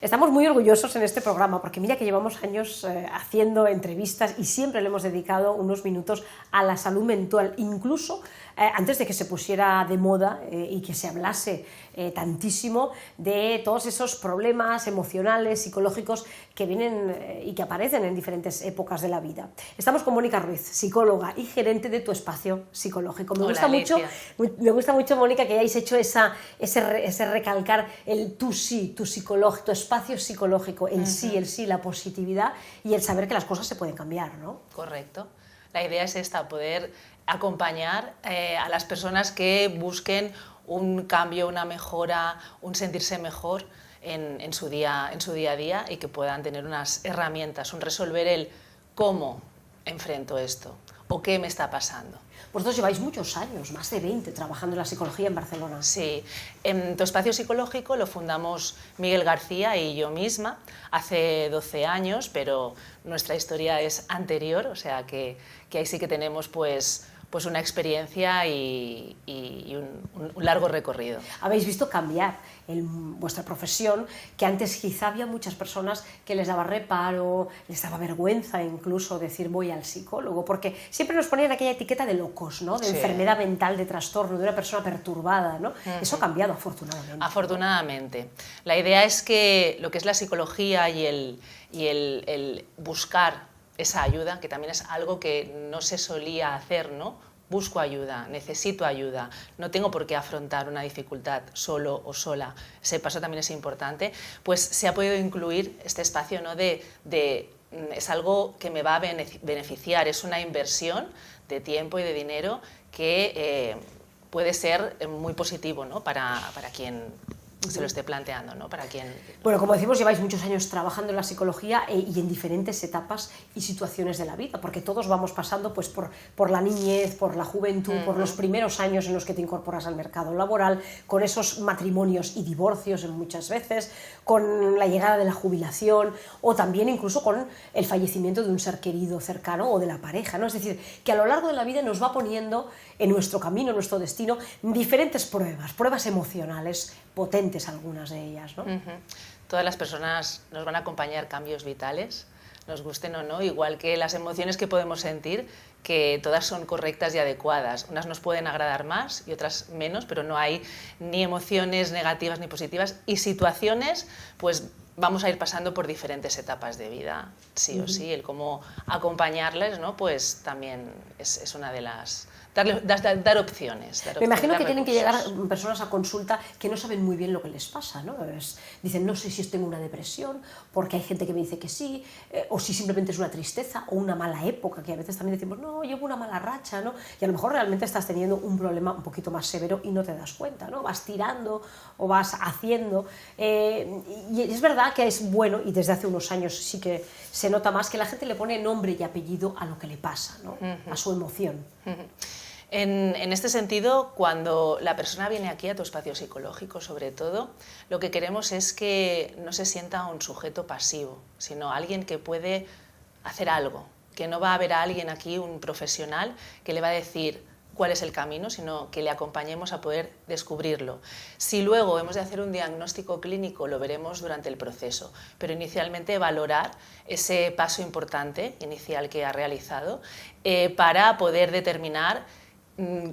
Estamos muy orgullosos en este programa porque mira que llevamos años haciendo entrevistas y siempre le hemos dedicado unos minutos a la salud mental, incluso antes de que se pusiera de moda y que se hablase tantísimo de todos esos problemas emocionales, psicológicos que vienen y que aparecen en diferentes épocas de la vida. Estamos con Mónica Ruiz, psicóloga y gerente de Tu Espacio Psicológico. Me gusta mucho, Mónica, que hayáis hecho ese recalcar el tú sí, tu psicológico, tu espacio psicológico, el sí, la positividad y el saber que las cosas se pueden cambiar, ¿no? Correcto. La idea es esta, poder acompañar a las personas que busquen un cambio, una mejora, un sentirse mejor en su día a día y que puedan tener unas herramientas, un resolver el cómo enfrento esto o qué me está pasando. Vosotros lleváis muchos años, más de 20, trabajando en la psicología en Barcelona. Sí, en Tu Espacio Psicológico lo fundamos Miguel García y yo misma hace 12 años, pero nuestra historia es anterior, o sea que ahí sí que tenemos pues una experiencia y un largo recorrido. Habéis visto cambiar vuestra profesión, que antes quizá había muchas personas que les daba reparo, les daba vergüenza incluso decir voy al psicólogo, porque siempre nos ponían aquella etiqueta de locos, ¿no? De enfermedad mental, de trastorno, de una persona perturbada, ¿no? Eso ha cambiado afortunadamente. Afortunadamente. La idea es que lo que es la psicología y el buscar esa ayuda, que también es algo que no se solía hacer, ¿no? Busco ayuda, necesito ayuda, no tengo por qué afrontar una dificultad solo o sola, ese paso también es importante, pues se ha podido incluir este espacio, ¿no? Es algo que me va a beneficiar, es una inversión de tiempo y de dinero que puede ser muy positivo, ¿no? para quien se lo esté planteando, ¿no? Para quien... Bueno, como decimos, lleváis muchos años trabajando en la psicología y en diferentes etapas y situaciones de la vida, porque todos vamos pasando pues, por la niñez, por la juventud, por los primeros años en los que te incorporas al mercado laboral, con esos matrimonios y divorcios muchas veces, con la llegada de la jubilación o también incluso con el fallecimiento de un ser querido cercano o de la pareja, ¿no? Es decir, que a lo largo de la vida nos va poniendo en nuestro camino, en nuestro destino, diferentes pruebas emocionales potentes, algunas de ellas, ¿no? Todas las personas nos van a acompañar cambios vitales, nos gusten o no, igual que las emociones que podemos sentir, que todas son correctas y adecuadas. Unas nos pueden agradar más y otras menos, pero no hay ni emociones negativas ni positivas, y situaciones, pues vamos a ir pasando por diferentes etapas de vida, sí o sí. El cómo acompañarles, ¿no? Pues también es una de las... Dar opciones. Me imagino que tienen que llegar personas a consulta que no saben muy bien lo que les pasa, ¿no? Dicen, no sé si tengo una depresión, porque hay gente que me dice que sí, o si simplemente es una tristeza o una mala época, que a veces también decimos, no, llevo una mala racha, ¿no? Y a lo mejor realmente estás teniendo un problema un poquito más severo y no te das cuenta, ¿no? Vas tirando o vas haciendo. Y es verdad que es bueno, y desde hace unos años sí que se nota más, que la gente le pone nombre y apellido a lo que le pasa, ¿no? A su emoción. En este sentido, cuando la persona viene aquí a Tu Espacio Psicológico, sobre todo, lo que queremos es que no se sienta un sujeto pasivo, sino alguien que puede hacer algo, que no va a haber a alguien aquí, un profesional, que le va a decir cuál es el camino, sino que le acompañemos a poder descubrirlo. Si luego hemos de hacer un diagnóstico clínico, lo veremos durante el proceso, pero inicialmente valorar ese paso importante inicial que ha realizado para poder determinar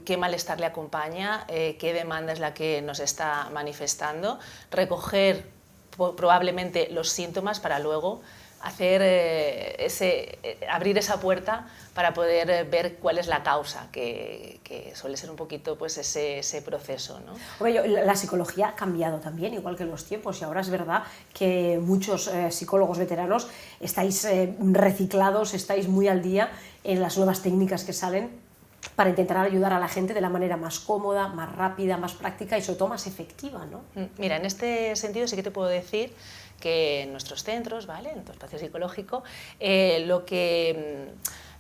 qué malestar le acompaña, qué demanda es la que nos está manifestando, recoger probablemente los síntomas para luego hacer abrir esa puerta para poder ver cuál es la causa, que suele ser un poquito pues ese proceso, ¿no? Hombre, la psicología ha cambiado también, igual que en los tiempos, y ahora es verdad que muchos psicólogos veteranos estáis reciclados, estáis muy al día en las nuevas técnicas que salen para intentar ayudar a la gente de la manera más cómoda, más rápida, más práctica y sobre todo más efectiva, ¿no? Mira, en este sentido sí que te puedo decir que en nuestros centros, ¿vale? En Tu Espacio Psicológico, lo que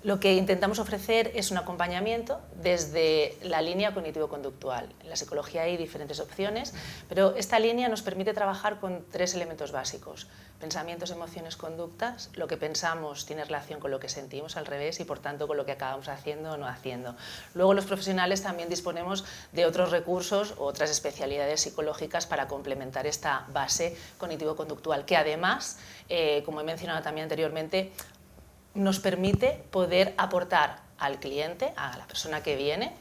lo que intentamos ofrecer es un acompañamiento desde la línea cognitivo-conductual. En la psicología hay diferentes opciones, pero esta línea nos permite trabajar con 3 elementos básicos: pensamientos, emociones, conductas. Lo que pensamos tiene relación con lo que sentimos, al revés, y por tanto con lo que acabamos haciendo o no haciendo. Luego los profesionales también disponemos de otros recursos, otras especialidades psicológicas para complementar esta base cognitivo-conductual, que además, como he mencionado también anteriormente, nos permite poder aportar al cliente, a la persona que viene,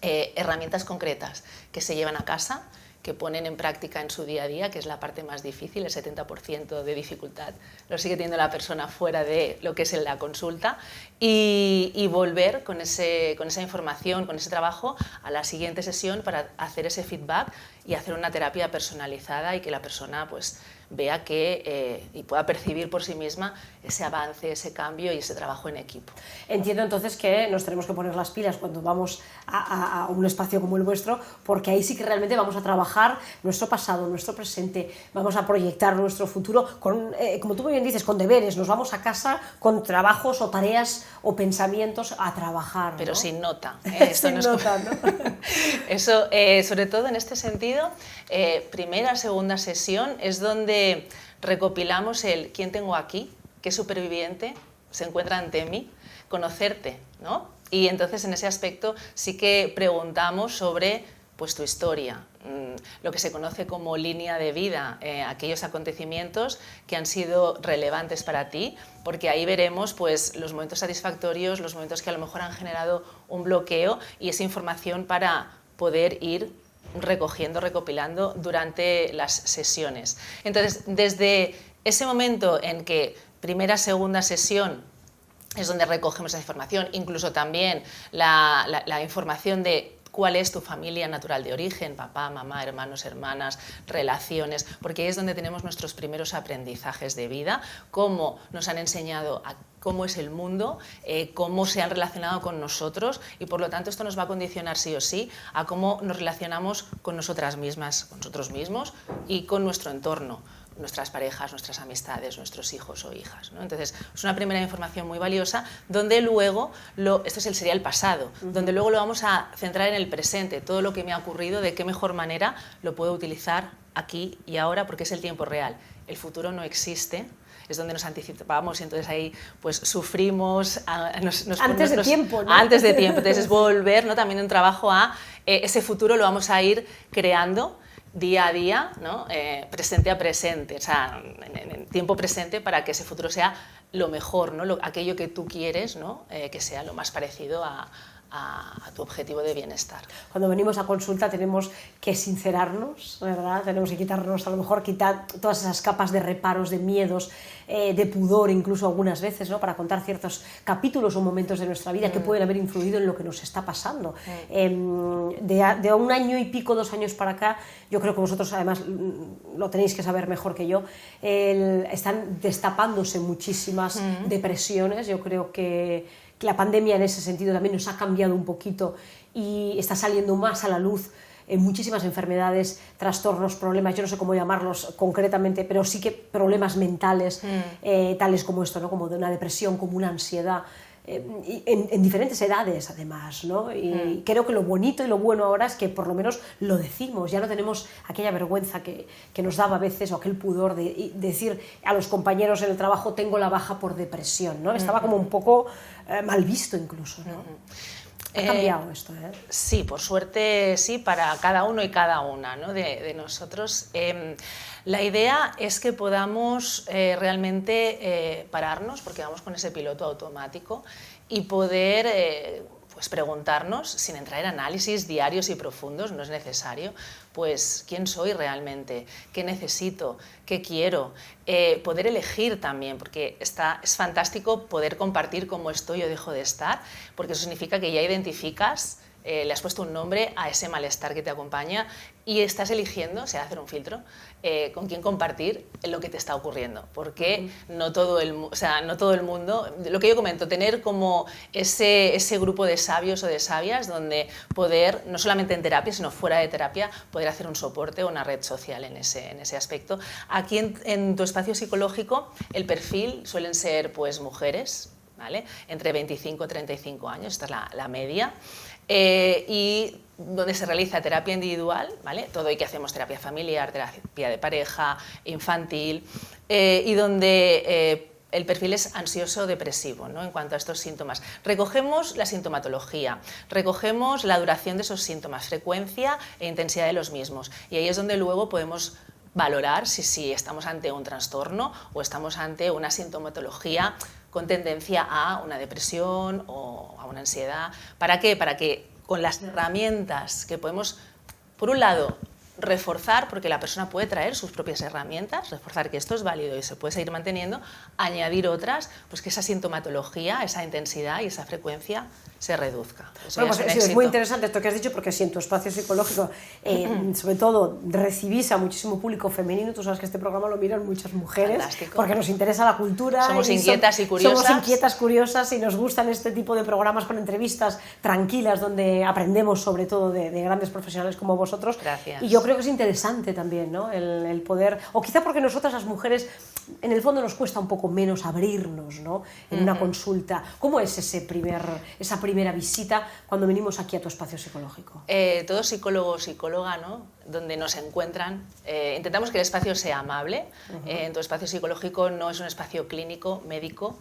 herramientas concretas que se llevan a casa, que ponen en práctica en su día a día, que es la parte más difícil. El 70% de dificultad lo sigue teniendo la persona fuera de lo que es la consulta, y volver con esa información, con ese trabajo a la siguiente sesión para hacer ese feedback y hacer una terapia personalizada, y que la persona pues vea y pueda percibir por sí misma ese avance, ese cambio y ese trabajo en equipo. Entiendo entonces que nos tenemos que poner las pilas cuando vamos a un espacio como el vuestro, porque ahí sí que realmente vamos a trabajar nuestro pasado, nuestro presente, vamos a proyectar nuestro futuro, como tú muy bien dices, con deberes. Nos vamos a casa con trabajos o tareas o pensamientos a trabajar, ¿no? Pero sin nota. Esto sin nota, ¿no? Eso, sobre todo en este sentido, primera, segunda sesión es donde recopilamos el quién tengo aquí, qué superviviente se encuentra ante mí, conocerte, ¿no? Y entonces en ese aspecto sí que preguntamos sobre pues tu historia, lo que se conoce como línea de vida, aquellos acontecimientos que han sido relevantes para ti, porque ahí veremos pues los momentos satisfactorios, los momentos que a lo mejor han generado un bloqueo, y esa información para poder ir recogiendo, recopilando durante las sesiones. Entonces, desde ese momento en que primera, segunda sesión es donde recogemos esa información, incluso también la información de cuál es tu familia natural de origen, papá, mamá, hermanos, hermanas, relaciones, porque ahí es donde tenemos nuestros primeros aprendizajes de vida, cómo nos han enseñado a cómo es el mundo, cómo se han relacionado con nosotros, y por lo tanto esto nos va a condicionar sí o sí a cómo nos relacionamos con nosotras mismas, con nosotros mismos y con nuestro entorno, nuestras parejas, nuestras amistades, nuestros hijos o hijas, ¿no? Entonces, es una primera información muy valiosa, donde luego, esto sería el pasado, donde luego lo vamos a centrar en el presente, todo lo que me ha ocurrido, de qué mejor manera lo puedo utilizar aquí y ahora, porque es el tiempo real. El futuro no existe, es donde nos anticipamos, y entonces ahí pues sufrimos. Antes de tiempo, ¿no? Antes de tiempo, entonces es volver, ¿no? También un trabajo a ese futuro lo vamos a ir creando día a día, ¿no? Presente a presente, o sea, en tiempo presente, para que ese futuro sea lo mejor, ¿no? Aquello que tú quieres, ¿no? Que sea lo más parecido a tu objetivo de bienestar. Cuando venimos a consulta tenemos que sincerarnos, ¿verdad? Tenemos que quitarnos, a lo mejor quitar todas esas capas de reparos, de miedos, de pudor, incluso algunas veces, ¿no? Para contar ciertos capítulos o momentos de nuestra vida que pueden haber influido en lo que nos está pasando. De un año y pico, 2 años para acá, yo creo que vosotros además lo tenéis que saber mejor que yo, están destapándose muchísimas depresiones. Yo creo que la pandemia en ese sentido también nos ha cambiado un poquito y está saliendo más a la luz muchísimas enfermedades, trastornos, problemas, yo no sé cómo llamarlos concretamente, pero sí que problemas mentales, tales como esto, ¿no? Como de una depresión, como una ansiedad, en diferentes edades además, ¿no? Y creo que lo bonito y lo bueno ahora es que por lo menos lo decimos, ya no tenemos aquella vergüenza que nos daba a veces, o aquel pudor de decir a los compañeros en el trabajo tengo la baja por depresión, ¿no? Estaba como un poco mal visto incluso, ¿no? Ha cambiado esto, ¿eh? Sí, por suerte sí, para cada uno y cada una, ¿no? de nosotros. La idea es que podamos realmente pararnos, porque vamos con ese piloto automático, y poder pues preguntarnos, sin entrar en análisis diarios y profundos, no es necesario, pues quién soy realmente, qué necesito, qué quiero, poder elegir también, porque es fantástico poder compartir cómo estoy o dejo de estar, porque eso significa que ya identificas, le has puesto un nombre a ese malestar que te acompaña, y estás eligiendo, se hace un filtro, con quién compartir lo que te está ocurriendo, porque no todo el mundo, lo que yo comento, tener como ese grupo de sabios o de sabias donde poder, no solamente en terapia, sino fuera de terapia, poder hacer un soporte o una red social en ese aspecto. Aquí en tu espacio psicológico el perfil suelen ser pues mujeres, ¿vale? Entre 25 y 35 años, esta es la media, y donde se realiza terapia individual, ¿vale? Todo y que hacemos terapia familiar, terapia de pareja, infantil, y donde el perfil es ansioso-depresivo, ¿no? En cuanto a estos síntomas. Recogemos la sintomatología, recogemos la duración de esos síntomas, frecuencia e intensidad de los mismos, y ahí es donde luego podemos valorar si estamos ante un trastorno o estamos ante una sintomatología con tendencia a una depresión o a una ansiedad. ¿Para qué? Para que con las herramientas que podemos, por un lado, reforzar, porque la persona puede traer sus propias herramientas, reforzar que esto es válido y se puede seguir manteniendo, añadir otras, pues que esa sintomatología, esa intensidad y esa frecuencia se reduzca. Bueno, pues es muy interesante esto que has dicho, porque si en tu espacio psicológico, sobre todo, recibís a muchísimo público femenino, tú sabes que este programa lo miran muchas mujeres, fantástico, porque nos interesa la cultura. Somos inquietas y curiosas. Somos inquietas, curiosas, y nos gustan este tipo de programas con entrevistas tranquilas, donde aprendemos sobre todo de grandes profesionales como vosotros. Gracias. Y yo creo que es interesante también, ¿no? El poder, o quizá porque nosotras las mujeres, en el fondo nos cuesta un poco menos abrirnos, ¿no? En una consulta. ¿Cómo es esa primera visita cuando venimos aquí a tu espacio psicológico? Todo psicólogo o psicóloga, ¿no? Donde nos encuentran, intentamos que el espacio sea amable. En tu espacio psicológico no es un espacio clínico, médico,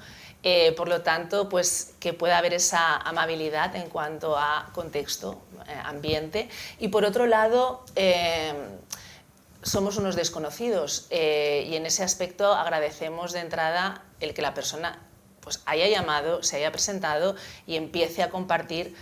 por lo tanto, pues que pueda haber esa amabilidad en cuanto a contexto, ambiente, y por otro lado, somos unos desconocidos, y en ese aspecto agradecemos de entrada el que la persona pues haya llamado, se haya presentado y empiece a compartir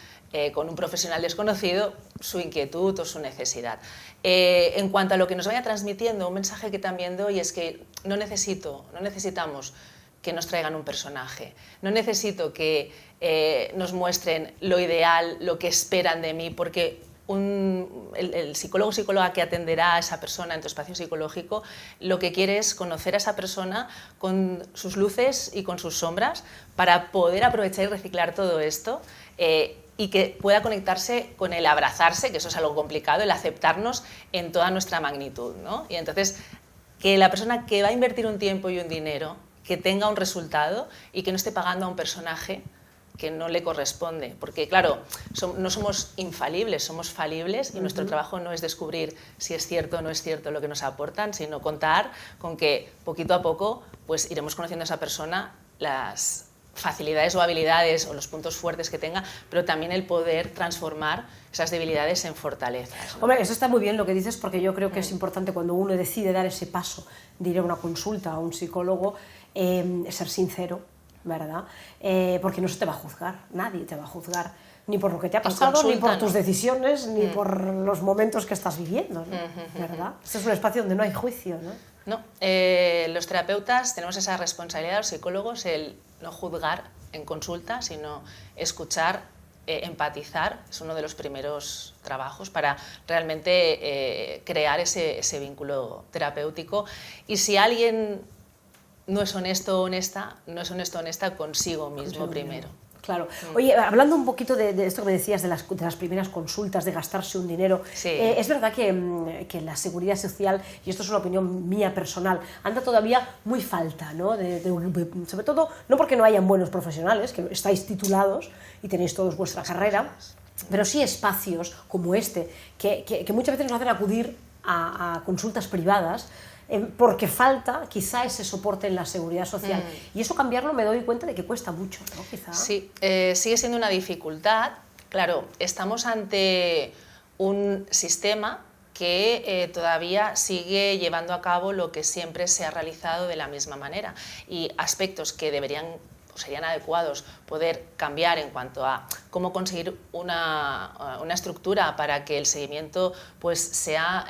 con un profesional desconocido su inquietud o su necesidad. En cuanto a lo que nos vaya transmitiendo, un mensaje que también doy es que no necesitamos que nos traigan un personaje, no necesito que nos muestren lo ideal, lo que esperan de mí, porque el psicólogo o psicóloga que atenderá a esa persona en tu espacio psicológico lo que quiere es conocer a esa persona con sus luces y con sus sombras para poder aprovechar y reciclar todo esto, y que pueda conectarse con el abrazarse, que eso es algo complicado, el aceptarnos en toda nuestra magnitud, ¿no? Y entonces que la persona que va a invertir un tiempo y un dinero, que tenga un resultado y que no esté pagando a un personaje que no le corresponde, porque claro, no somos infalibles, somos falibles, y nuestro trabajo no es descubrir si es cierto o no es cierto lo que nos aportan, sino contar con que poquito a poco pues iremos conociendo a esa persona, las facilidades o habilidades o los puntos fuertes que tenga, pero también el poder transformar esas debilidades en fortalezas, ¿no? Hombre, eso está muy bien lo que dices, porque yo creo que es importante cuando uno decide dar ese paso de ir a una consulta a un psicólogo, ser sincero, ¿verdad? Porque no se te va a juzgar, nadie te va a juzgar, ni por lo que te ha pasado, ni por tus decisiones, ni por los momentos que estás viviendo, ¿no? ¿Verdad? Este es un espacio donde no hay juicio, ¿no? No, los terapeutas tenemos esa responsabilidad, los psicólogos, el no juzgar en consulta, sino escuchar, empatizar, es uno de los primeros trabajos para realmente crear ese vínculo terapéutico. Y si alguien no es honesto o honesta, no es honesto o honesta consigo mismo primero. Claro. Oye, hablando un poquito de esto que me decías de las primeras consultas, de gastarse un dinero, sí. Es verdad que la seguridad social, y esto es una opinión mía personal, anda todavía muy falta, ¿no? Sobre todo, no porque no hayan buenos profesionales, que estáis titulados y tenéis todos vuestra carrera, pero sí espacios como este, que muchas veces nos hacen acudir a consultas privadas, porque falta quizá ese soporte en la seguridad social. Y eso cambiarlo me doy cuenta de que cuesta mucho, ¿no? Quizá. Sí, sigue siendo una dificultad. Claro, estamos ante un sistema que todavía sigue llevando a cabo lo que siempre se ha realizado de la misma manera, y aspectos que serían adecuados poder cambiar en cuanto a cómo conseguir una estructura para que el seguimiento pues sea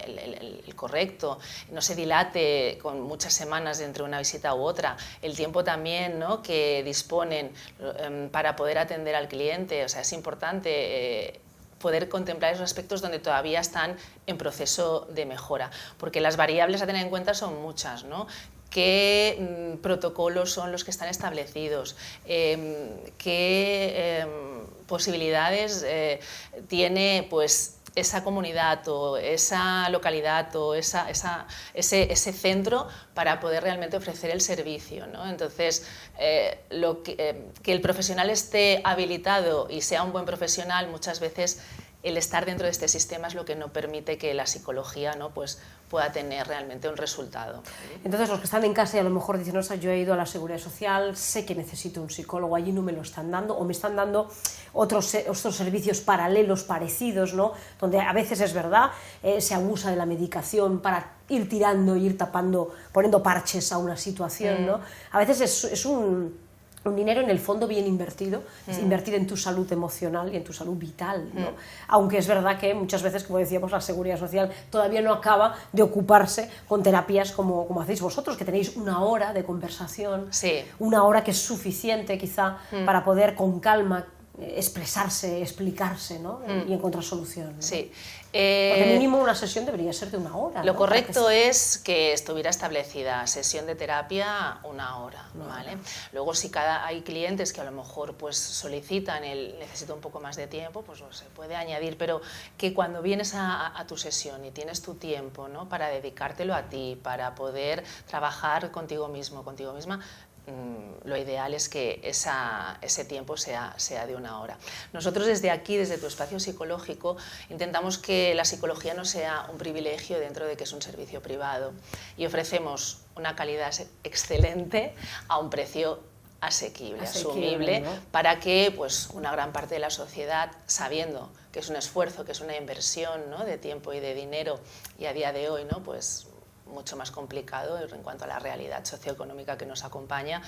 el correcto, no se dilate con muchas semanas entre una visita u otra, el tiempo también, ¿no?, que disponen para poder atender al cliente. O sea, es importante poder contemplar esos aspectos donde todavía están en proceso de mejora, porque las variables a tener en cuenta son muchas, ¿no? ¿Qué protocolos son los que están establecidos? ¿Qué posibilidades tiene pues, esa comunidad o esa localidad o ese centro para poder realmente ofrecer el servicio, ¿no? Entonces, que el profesional esté habilitado y sea un buen profesional, muchas veces el estar dentro de este sistema es lo que no permite que la psicología, ¿no?, pues pueda tener realmente un resultado. Entonces, los que están en casa y a lo mejor dicen, no, yo he ido a la Seguridad Social, sé que necesito un psicólogo, allí no me lo están dando, o me están dando otros servicios paralelos, parecidos, ¿no?, donde a veces es verdad, se abusa de la medicación para ir tirando, ir tapando, poniendo parches a una situación, ¿no? A veces es un dinero en el fondo bien invertido, es invertir en tu salud emocional y en tu salud vital, ¿no? Aunque es verdad que muchas veces, como decíamos, la Seguridad Social todavía no acaba de ocuparse con terapias como hacéis vosotros, que tenéis una hora de conversación, sí, una hora que es suficiente quizá para poder con calma expresarse, explicarse, ¿no? Y encontrar solución, ¿no? Sí. Porque mínimo una sesión debería ser de una hora. Lo ¿no? correcto es que estuviera establecida sesión de terapia una hora, ¿vale? Luego, si hay clientes que a lo mejor pues solicitan necesito un poco más de tiempo, pues se puede añadir, pero que cuando vienes a tu sesión y tienes tu tiempo, ¿no?, para dedicártelo a ti, para poder trabajar contigo mismo, contigo misma, lo ideal es que ese tiempo sea de una hora. Nosotros desde aquí, desde tu espacio psicológico, intentamos que la psicología no sea un privilegio dentro de que es un servicio privado y ofrecemos una calidad excelente a un precio asequible, asumible, ¿no?, para que pues, una gran parte de la sociedad, sabiendo que es un esfuerzo, que es una inversión, ¿no?, de tiempo y de dinero, y a día de hoy, ¿no?, pues mucho más complicado en cuanto a la realidad socioeconómica que nos acompaña,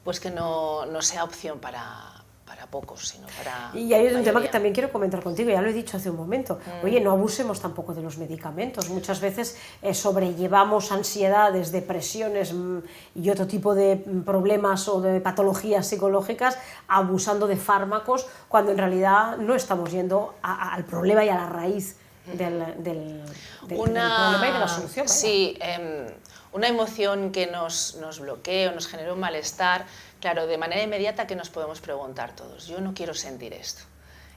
pues que no sea opción para pocos, sino para Y hay un mayoría. tema que también quiero comentar contigo, ya lo he dicho hace un momento. Oye, no abusemos tampoco de los medicamentos. Muchas veces sobrellevamos ansiedades, depresiones y otro tipo de problemas o de patologías psicológicas abusando de fármacos, cuando en realidad no estamos yendo al problema y a la raíz del problema y de la solución. Sí, una emoción que nos bloquea o nos genera un malestar, claro, de manera inmediata, que nos podemos preguntar todos, yo no quiero sentir esto.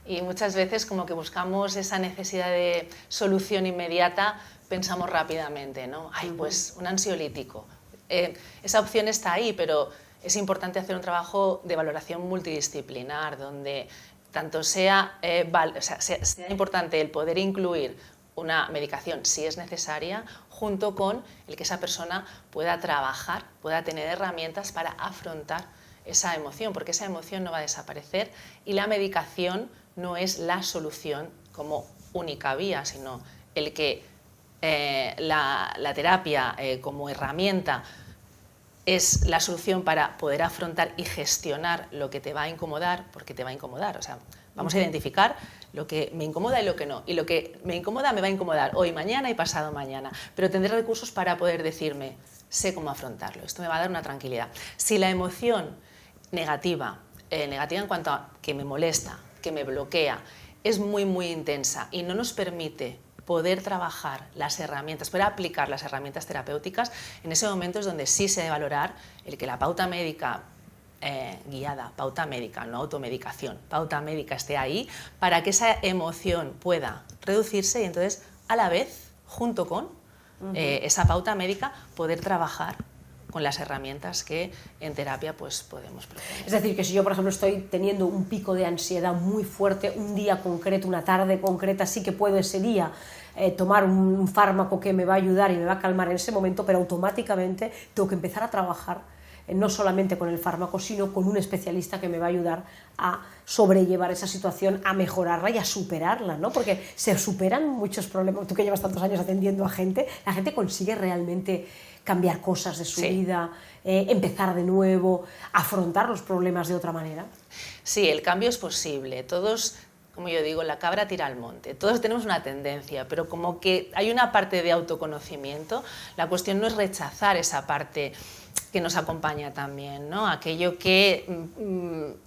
Y muchas veces como que buscamos esa necesidad de solución inmediata, pensamos rápidamente, ¿no? Ay, pues un ansiolítico. Esa opción está ahí, pero es importante hacer un trabajo de valoración multidisciplinar, donde tanto sea importante el poder incluir una medicación, si es necesaria, junto con el que esa persona pueda trabajar, pueda tener herramientas para afrontar esa emoción, porque esa emoción no va a desaparecer y la medicación no es la solución como única vía, sino el que la terapia como herramienta es la solución para poder afrontar y gestionar lo que te va a incomodar, porque te va a incomodar. O sea, vamos a identificar lo que me incomoda y lo que no. Y lo que me incomoda me va a incomodar hoy, mañana y pasado mañana. Pero tendré recursos para poder decirme, sé cómo afrontarlo. Esto me va a dar una tranquilidad. Si la emoción negativa en cuanto a que me molesta, que me bloquea, es muy, muy intensa y no nos permite poder trabajar las herramientas, poder aplicar las herramientas terapéuticas, en ese momento es donde sí se debe valorar el que la pauta médica guiada, pauta médica, no automedicación, pauta médica esté ahí para que esa emoción pueda reducirse y entonces a la vez, junto con esa pauta médica, poder trabajar con las herramientas que en terapia pues podemos proponer. Es decir, que si yo, por ejemplo, estoy teniendo un pico de ansiedad muy fuerte, un día concreto, una tarde concreta, sí que puedo ese día tomar un fármaco que me va a ayudar y me va a calmar en ese momento, pero automáticamente tengo que empezar a trabajar no solamente con el fármaco, sino con un especialista que me va a ayudar a sobrellevar esa situación, a mejorarla y a superarla, ¿no? Porque se superan muchos problemas. Tú que llevas tantos años atendiendo a gente, la gente consigue realmente cambiar cosas de su vida, empezar de nuevo, afrontar los problemas de otra manera. Sí, el cambio es posible. Todos, como yo digo, la cabra tira al monte. Todos tenemos una tendencia, pero como que hay una parte de autoconocimiento, la cuestión no es rechazar esa parte que nos acompaña también, ¿no? Aquello que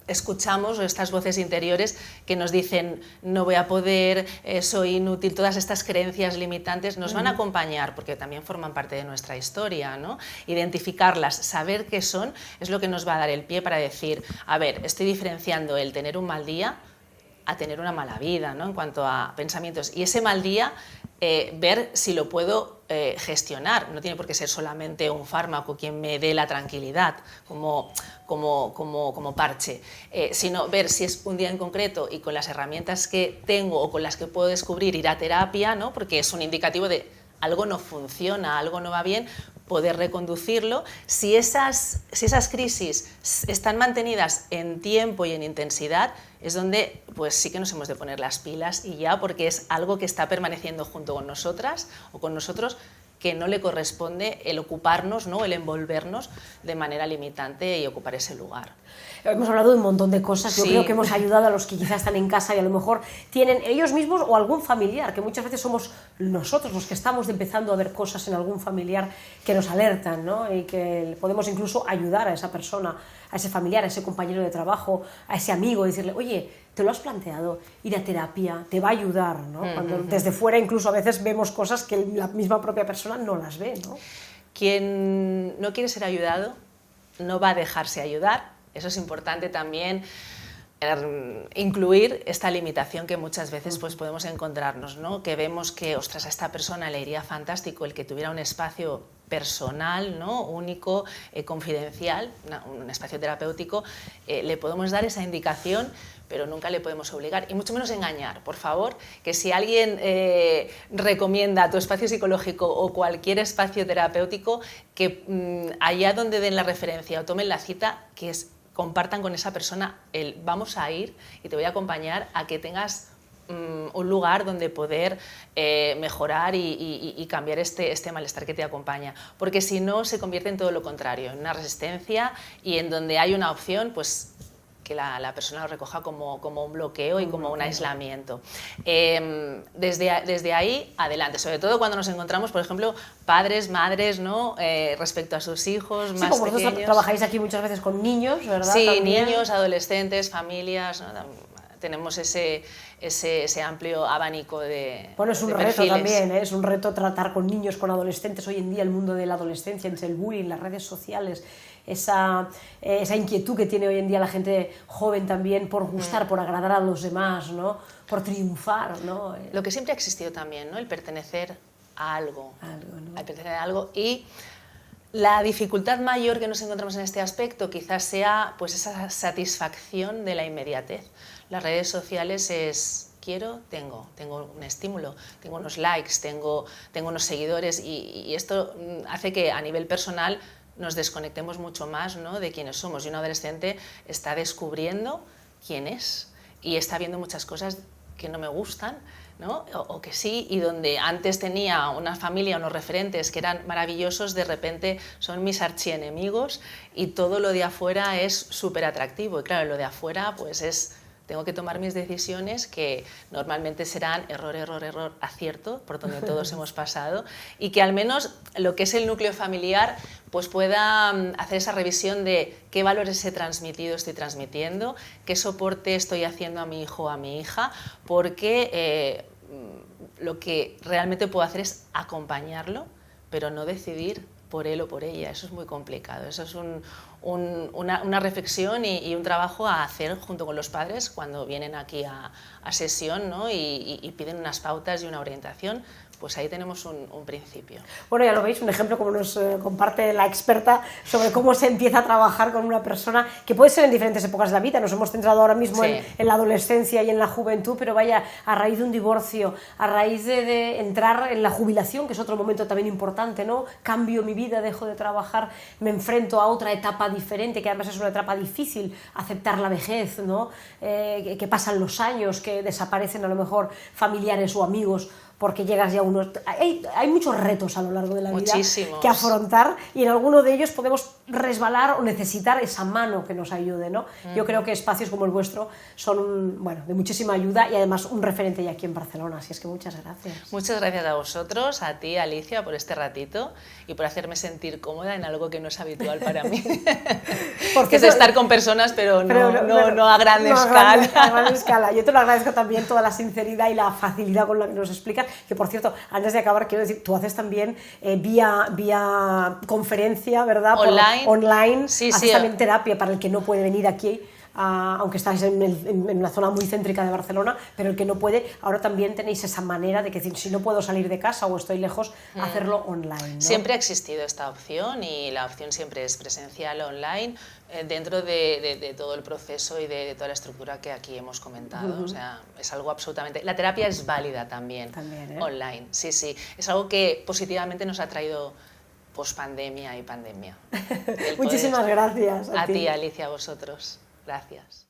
escuchamos, o estas voces interiores que nos dicen no voy a poder, soy inútil, todas estas creencias limitantes nos van a acompañar porque también forman parte de nuestra historia, ¿no? Identificarlas, saber qué son, es lo que nos va a dar el pie para decir, a ver, estoy diferenciando el tener un mal día a tener una mala vida, ¿no? En cuanto a pensamientos. Y ese mal día, ver si lo puedo gestionar. No tiene por qué ser solamente un fármaco quien me dé la tranquilidad como parche, sino ver si es un día en concreto y con las herramientas que tengo o con las que puedo descubrir ir a terapia, ¿no? Porque es un indicativo de algo no funciona, algo no va bien, poder reconducirlo. Si esas crisis están mantenidas en tiempo y en intensidad, es donde pues sí que nos hemos de poner las pilas y ya, porque es algo que está permaneciendo junto con nosotras o con nosotros, que no le corresponde el ocuparnos, ¿no? El envolvernos de manera limitante y ocupar ese lugar. Hemos hablado de un montón de cosas, yo creo que hemos ayudado a los que quizás están en casa y a lo mejor tienen ellos mismos o algún familiar, que muchas veces somos nosotros los que estamos empezando a ver cosas en algún familiar que nos alertan, ¿no? Y que podemos incluso ayudar a esa persona, a ese familiar, a ese compañero de trabajo, a ese amigo, y decirle, oye, ¿te lo has planteado? Ir a terapia te va a ayudar, ¿no? Cuando desde fuera incluso a veces vemos cosas que la misma propia persona no las ve, ¿no? Quien no quiere ser ayudado no va a dejarse ayudar. Eso es importante también, incluir esta limitación que muchas veces pues, podemos encontrarnos, ¿no? Que vemos que, ostras, a esta persona le iría fantástico el que tuviera un espacio personal, ¿no? Único, confidencial, un espacio terapéutico. Le podemos dar esa indicación, pero nunca le podemos obligar, y mucho menos engañar. Por favor, que si alguien recomienda tu espacio psicológico o cualquier espacio terapéutico, que allá donde den la referencia o tomen la cita, compartan con esa persona el vamos a ir y te voy a acompañar a que tengas un lugar donde poder mejorar y cambiar este malestar que te acompaña, porque si no se convierte en todo lo contrario, en una resistencia, y en donde hay una opción, pues que la persona lo recoja como un bloqueo y como un aislamiento. Desde ahí adelante, sobre todo cuando nos encontramos, por ejemplo, padres, madres, ¿no? Respecto a sus hijos más como pequeños. Vosotros trabajáis aquí muchas veces con niños, ¿verdad? Sí, también. Niños, adolescentes, familias, ¿no? Tenemos ese amplio abanico de Bueno, es un de reto perfiles. también, ¿eh? Es un reto tratar con niños, con adolescentes. Hoy en día el mundo de la adolescencia, entre el bullying, las redes sociales, esa inquietud que tiene hoy en día la gente joven también por gustar, por agradar a los demás, ¿no? Por triunfar, ¿no? Lo que siempre ha existido también, ¿no? El pertenecer a algo, ¿no? El pertenecer a algo, y la dificultad mayor que nos encontramos en este aspecto quizás sea pues esa satisfacción de la inmediatez. Las redes sociales es quiero, tengo un estímulo, tengo unos likes, tengo unos seguidores, y esto hace que a nivel personal nos desconectemos mucho más, ¿no? De quiénes somos. Y un adolescente está descubriendo quién es y está viendo muchas cosas que no me gustan, ¿no? O que sí, y donde antes tenía una familia, unos referentes que eran maravillosos, de repente son mis archienemigos, y todo lo de afuera es súper atractivo. Y claro, lo de afuera pues tengo que tomar mis decisiones, que normalmente serán error, error, error, acierto, por donde todos hemos pasado, y que al menos lo que es el núcleo familiar pues pueda hacer esa revisión de qué valores he transmitido, estoy transmitiendo, qué soporte estoy haciendo a mi hijo o a mi hija, porque lo que realmente puedo hacer es acompañarlo, pero no decidir por él o por ella. Eso es muy complicado. Eso es una reflexión y un trabajo a hacer junto con los padres cuando vienen aquí a sesión, ¿no? y piden unas pautas y una orientación. Pues ahí tenemos un principio. Bueno, ya lo veis, un ejemplo como nos comparte la experta sobre cómo se empieza a trabajar con una persona, que puede ser en diferentes épocas de la vida. Nos hemos centrado ahora mismo en la adolescencia y en la juventud, pero vaya, a raíz de un divorcio, a raíz de entrar en la jubilación, que es otro momento también importante, ¿no? Cambio mi vida, dejo de trabajar, me enfrento a otra etapa diferente, que además es una etapa difícil, aceptar la vejez, ¿no? Que pasan los años, que desaparecen a lo mejor familiares o amigos, porque llegas ya a unos... Hay muchos retos a lo largo de la vida que afrontar, y en alguno de ellos podemos resbalar o necesitar esa mano que nos ayude, ¿no? Yo creo que espacios como el vuestro son de muchísima ayuda, y además un referente ya aquí en Barcelona, así es que muchas gracias. Muchas gracias a vosotros, a ti, Alicia, por este ratito y por hacerme sentir cómoda en algo que no es habitual para mí. Porque es estar con personas, pero no a gran escala. A gran escala. Yo te lo agradezco también, toda la sinceridad y la facilidad con la que nos explicas. Que, por cierto, antes de acabar, quiero decir, tú haces también vía conferencia, ¿verdad? Online. Online. Sí, haces también terapia para el que no puede venir aquí aunque estáis en una zona muy céntrica de Barcelona, pero el que no puede, ahora también tenéis esa manera de que si no puedo salir de casa o estoy lejos, hacerlo online, ¿no? Siempre ha existido esta opción y la opción siempre es presencial, online, dentro de todo el proceso y de toda la estructura que aquí hemos comentado. O sea, es algo absolutamente... La terapia es válida también, online. Sí, sí. Es algo que positivamente nos ha traído pospandemia y pandemia. Muchísimas gracias. A ti, Alicia, a vosotros. Gracias.